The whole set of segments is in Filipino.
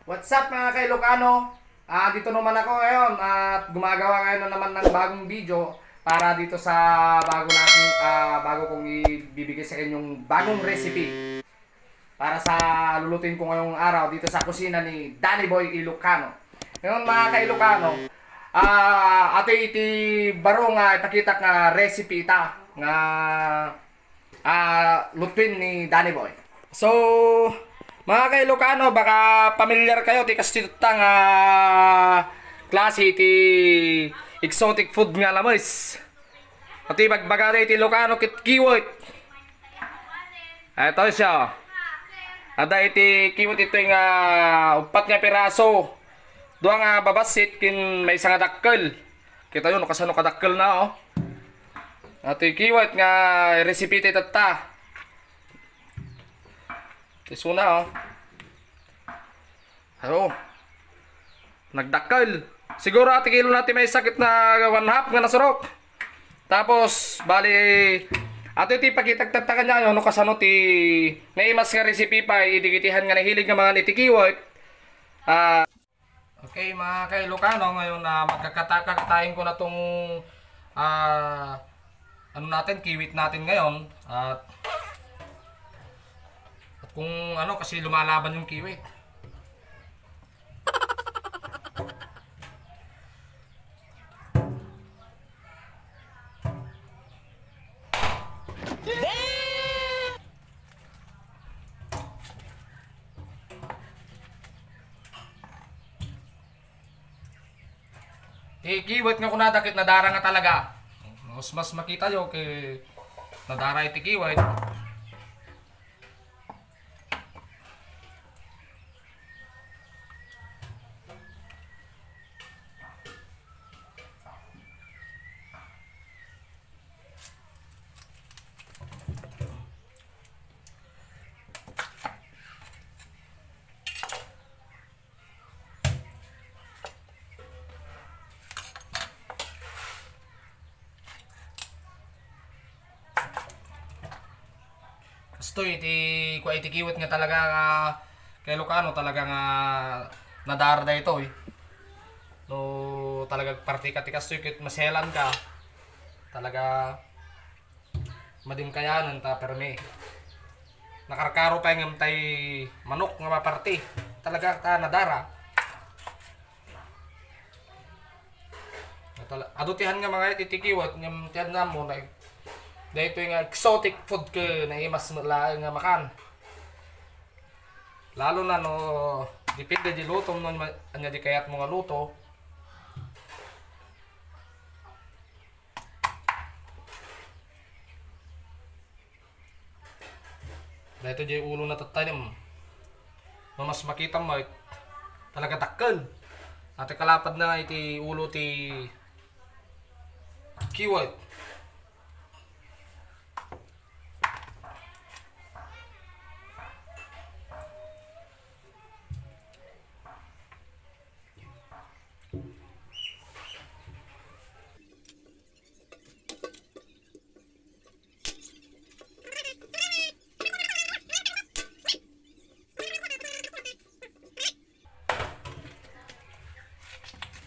What's up mga ka-Ilocano? Dito naman ako ngayon at gumagawa ngayon na naman ng bagong video para dito sa bago kong ibibigay sa inyong bagong recipe para sa lulutuin ko ngayong araw dito sa kusina ni Danny Boy Ilocano. Ngayon mga ka-Ilocano, ato iti baro nga ipakita nga recipe ita nga lutuin ni Danny Boy. So, mga ka-Ilocano, baka pamilyar kayo ti kastita nga klase ti exotic food nga lamoys. Pati bagbagari ti Ilocano kit kiwot. Ito siya. Ada iti kiwot ito nga upat nga piraso. Dua nga babasit kin may isang dakkel. Kita yun kasano kadakkel na Ati kiwot nga recipe ti tata. Tisuna nagdakkel. Siguro ati kilo natin may sakit na 1/2 nga nasurok. Tapos bali ato iti pakitagtagtakan niya no kasano ti naimas nga recipe pa idigitihan nga nahilig nga mga nitikiwot. Okay mga ka-Ilocano, ngayon magkakatayin ko na tong ano natin, kiwit natin ngayon at kung ano kasi lumalaban yung kiwi. Kiwit nga kunadakit nadara nga talaga. Mas makita yo kay nadara iti kiwit. Gusto iti kiwit nga talaga kay Ilocano talaga nga nadarda ito No talaga partika-tikas kit maselan ka. Talaga mading kayanan ta permi. Nakarkaro pa ngam tay manok nga maparti. Talaga ta nadara. Adutihan nga mga itikiwat ngam tiyan na mo na dahito yung exotic food ke na imas laing nga makan. Lalo na no depende di luto no anya di kayat mga luto. Dahito di ulo na tatanim. Mas makita mo talaga takkel. Ate kalapad na iti ulo ti kiwat.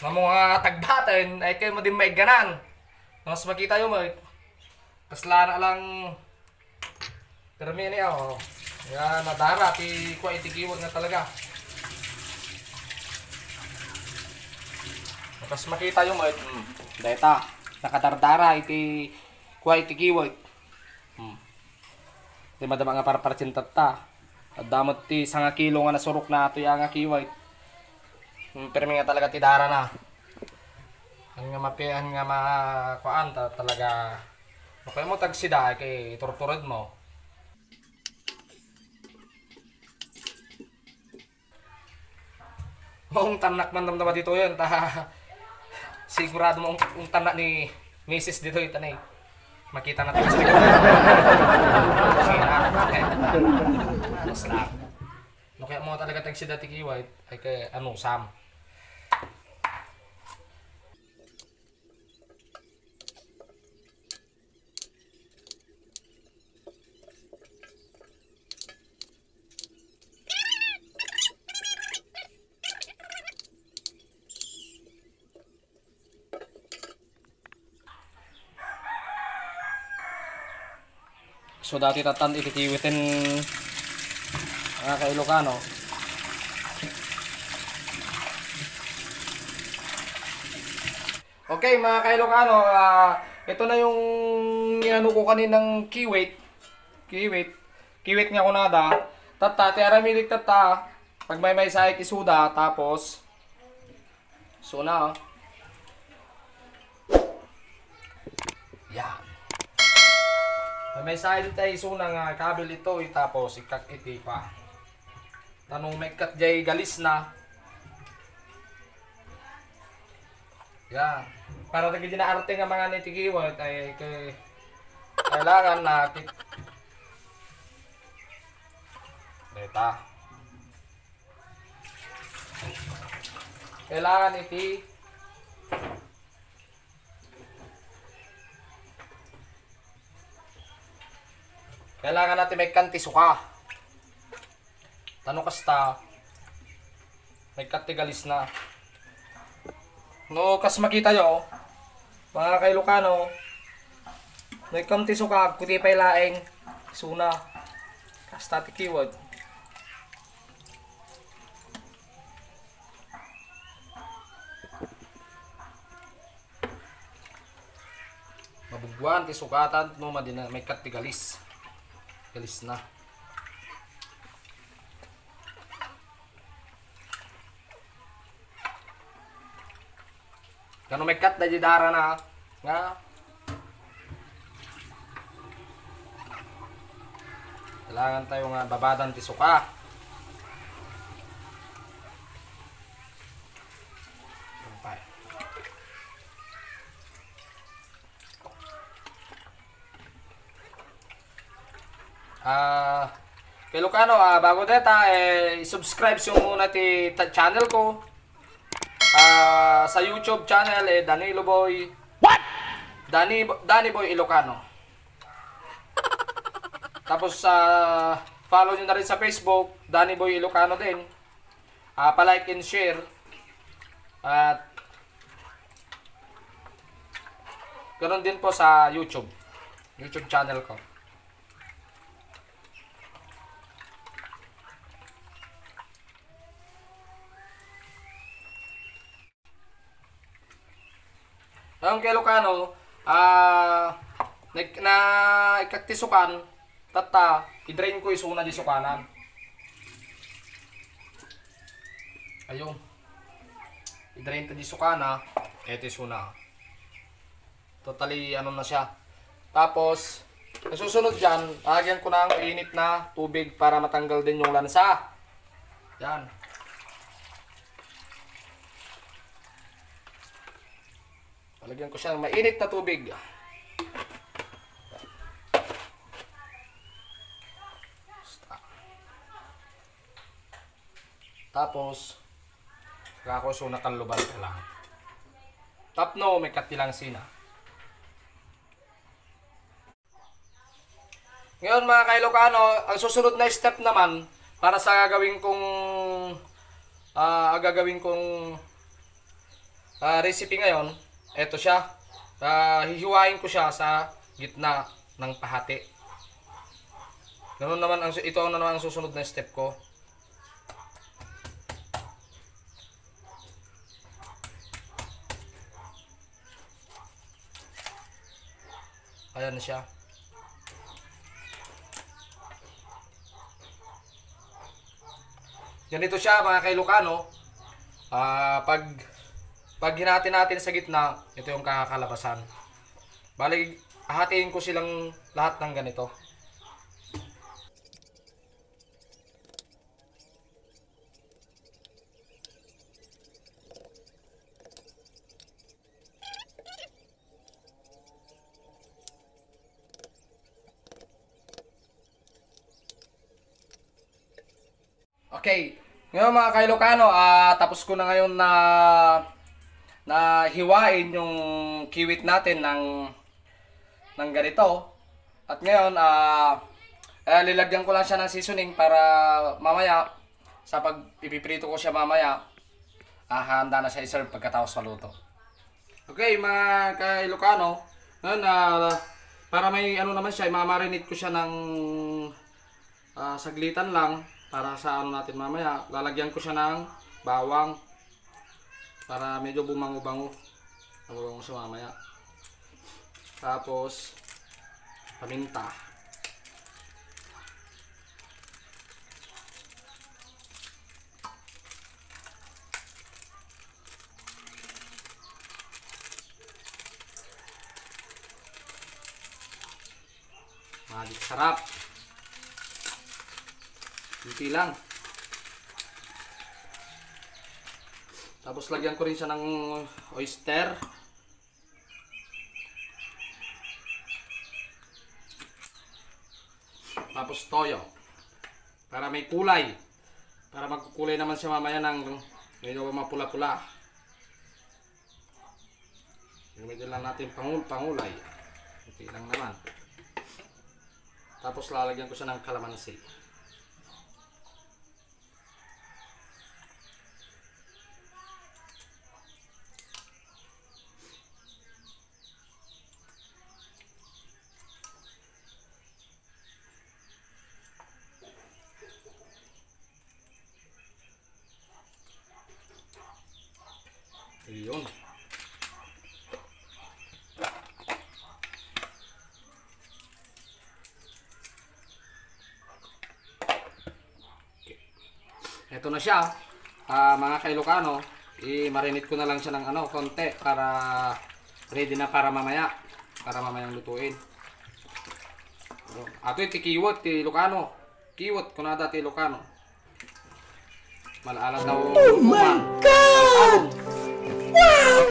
Ng mga tagbaten ay kayo mo din may ganan. Mas makita yung kasla na lang permi niya yan nadara ti kwa itikiwag na talaga. Mas makita yung data nakadardara iti kwa itikiwag. Di madama nga para cintat ta. At damot ti 1 kilo nga nasurok na ito yung nga kiwag. Permi nga talaga tidara na. Ang nga mapihan nga makuan talaga. Okay mo tagsida kay torturad mo. Kung tanak man damdama dito yun, sigurado mo ang tanak ni Mrs. dito yung tanay. Makita natin sa likod. Mas lang. No kaya mo talaga tagsida tikiwait ay kay Sam. So dati tatan ititiwitin mga ka-Ilocano. Okay mga ka-Ilocano, ito na yung inano ko kaninang kiwit. Kiwit nga kunada. Tata, tiara milik tata. Pag may sa isuda, tapos suna. Yan. May side tayo suna nga kabel ito tapos ikat iti pa. Tanong may kat jay galis na. Yan. Para tagi dinaarte nga mga nitikiwat ay kailangan na Deta. Kailangan natin may kanti suka. Tanong kasta may kanti galis na. No, kas makita yo mga ka-Ilocano, may kanti suka kuti pay laeng suna. Kasta ti keyword. Mabugwan ti sukatan no madina may kat ti galis. Galis na. Kano may kat na dara na nga. Kailangan tayo nga babadan ti suka. Ilocano, bago deta, subscribe yung muna ti channel ko. Sa YouTube channel, Danilo Boy. What? Danny Boy Ilocano. Tapos, follow nyo na rin sa Facebook, Danny Boy Ilocano din. Pa-like and share. At, ganoon din po sa YouTube channel ko. Ang Ilocano, na ikaktisukan, tata, i-drain ko isuna di sukanan. Ayun. I-drain ta di sukana, eto isuna. Totally, ano na siya. Tapos, ang susunod dyan, lagyan ko ng init na tubig para matanggal din yung lansa. Yan. Lagyan ko siya ng mainit na tubig. Tapos, saka ko so nakalubal ka lang. Tapno, may katilang sina. Ngayon mga ka-Ilocano, ang susunod na step naman para sa gagawin kong recipe ngayon. Ito siya. Hihiwain ko siya sa gitna ng pahati. Ganun naman ito naman ang susunod na step ko. Ayan na siya. Ganito siya mga ka-Ilocano. Pag hinati natin sa gitna, ito yung kakalabasan. Bali, hahatiin ko silang lahat ng ganito. Okay, ngayon mga ka-Ilocano, tapos ko na ngayon na hiwain yung kiwit natin ng ganito. At ngayon, lilagyan ko lang siya ng seasoning para mamaya, sa pag ipiprito ko siya mamaya, handa na siya i-serve pagkatapos maluto. Okay mga ka-Ilocano, ngayon para may ano naman siya, mamarinate ko siya ng saglitan lang para sa ano natin mamaya. Lalagyan ko siya ng bawang para medyo bumango-bango. Bumango siya mamaya. Tapos paminta. Magic sarap. Kunti lang. Tapos lagyan ko rin siya ng oyster. Tapos toyo. Para may kulay. Para magkukulay naman siya mamaya ng medyo mapula-pula. Gamitin lang natin pangulay. Kunti lang naman. Tapos lalagyan ko siya ng kalamansi. Ayun. Ito na siya, mga ka-Ilocano, i-marinate ko na lang siya ng konti para ready na para mamayang lutuin. Ato iti kiwot ti Ilocano, kiwot ko na dati Ilocano. Malaala daw. Oh my God! Wow!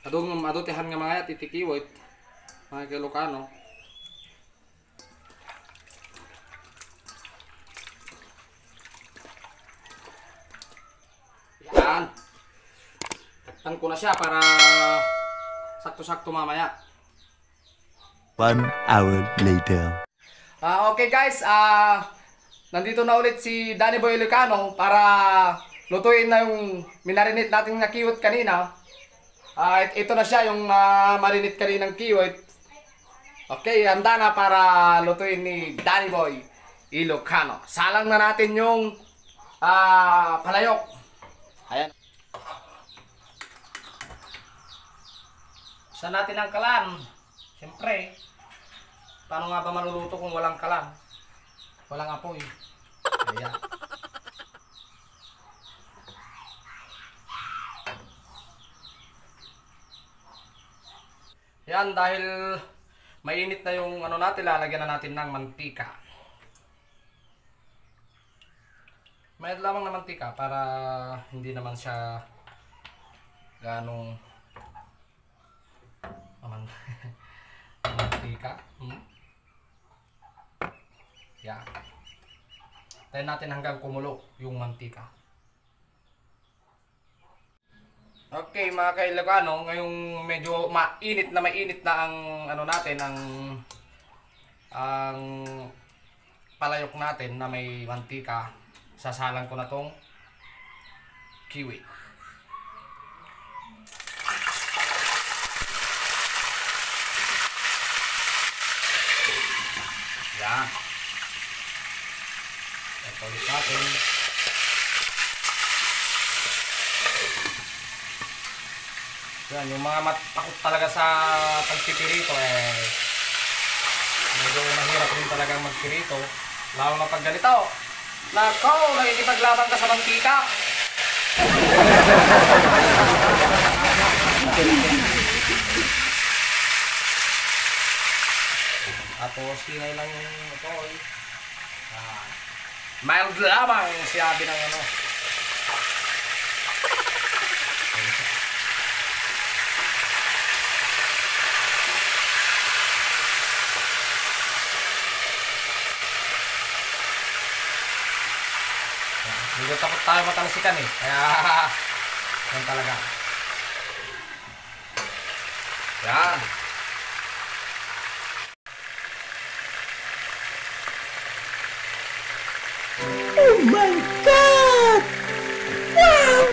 Adong tihan nga mga iti kiwot, mga ka-Ilocano. Yan. Takpan ko na siya para sakto-sakto mamaya. 1 hour later. Okay guys, nandito na ulit si Danny Boy Ilocano para lutuin na yung minarinate natin na kiwit kanina. Ito na siya yung marinate kaninang kiwit. Okay, handa na para lutuin ni Danny Boy Ilocano. Salang na natin yung palayok. Ayan. Saan natin ang kalan? Siyempre, paano nga ba maluluto kung walang kalan? Walang apoy. Ayan. Yan, dahil mainit na yung natin, lalagyan na natin ng mantika. May lamang na mantika para hindi naman siya ganong mantika. Yan. Tayo natin hanggang kumulo yung mantika. Okay mga ka-Ilocano, ngayong medyo mainit na ang natin, ang palayok natin na may mantika. Sasalang ko na tong kiwi. Yan. Ito ulit natin. Yan, yung mga matakot talaga sa pagpipirito medyo mahirap rin talagang magpirito. Lalo na pag ganito. Nako, nakikipaglaban ka sa mantika. Tapos hingay lang yung ito. Mild lamang yung siyabi ng Hindi takot tayo matalsikan kaya yan talaga. Yan. Oh my God! Wow!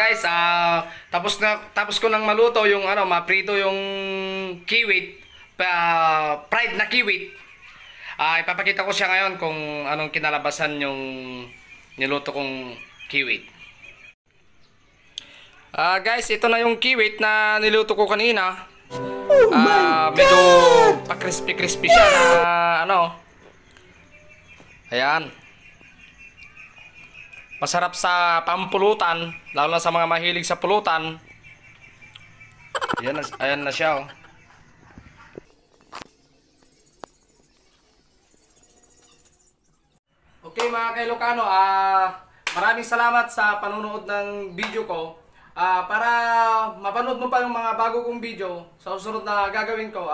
Guys, tapos ko nang maluto yung maprito yung kiwit, fried na kiwit. Ipapakita ko siya ngayon kung anong kinalabasan yung niluto kong kiwit. Guys, ito na yung kiwit na niluto ko kanina. Medyo pa-crispy siya na Ayan. Masarap sa pampulutan, lalo na sa mga mahilig sa pulutan. Ayan na siya, oh. Okay mga kailokano, maraming salamat sa panonood ng video ko. Para mapanood mo pa yung mga bago kong video sa susunod na gagawin ko,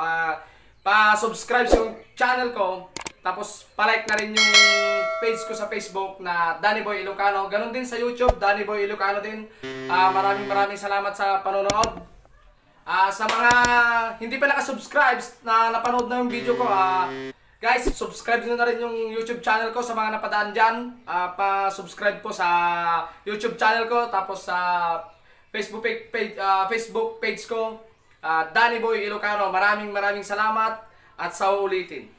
pa-subscribe sa channel ko. Tapos palike na rin yung page ko sa Facebook na Danny Boy Ilocano. Ganon din sa YouTube, Danny Boy Ilocano din. Maraming salamat sa panonood. Sa mga hindi pa nakasubscribe na napanood na yung video ko, guys, subscribe nyo na rin yung YouTube channel ko sa mga napadaan dyan. Pa-subscribe po sa YouTube channel ko. Tapos sa Facebook page ko, Danny Boy Ilocano. Maraming salamat at sa uulitin.